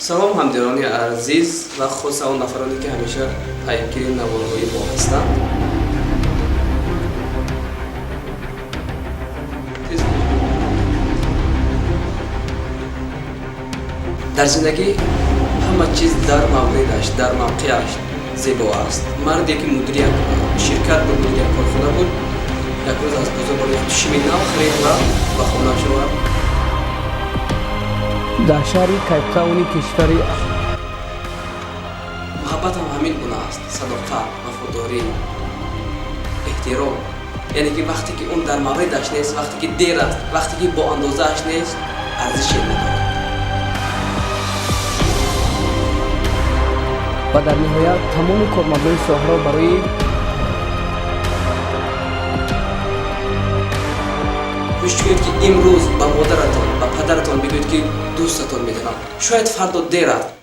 салом ҳамдирони азиз ва хуса он нафароне ки ҳамеша пайгири навораҳои мо ҳастанд. дар зиндагӣ ҳама чиз дар мавридаш, дар мавқеаш зебо аст. марде ки мудири як ширкат буд, мудири як корхона буд, як рӯз аз бозор бор як тушими нав харид ва ба хона шувад. дар шаҳри Кейптауни кишвари муҳаббатам ҳамин гуна аст. садоқат, вафодорӣ, эҳтиром. яъне ки вақте ки он дар мавридаш нест, вақте ки дер аст, вақте ки бо андозааш нест, арзише надорад. ва дар ниҳоят тамоми кормандони соҳаро барои кӯшиш кунед ки имрӯз ба модаратон, ба падаратон бигӯед ки дӯстатон медорам. шояд фардо дер аст.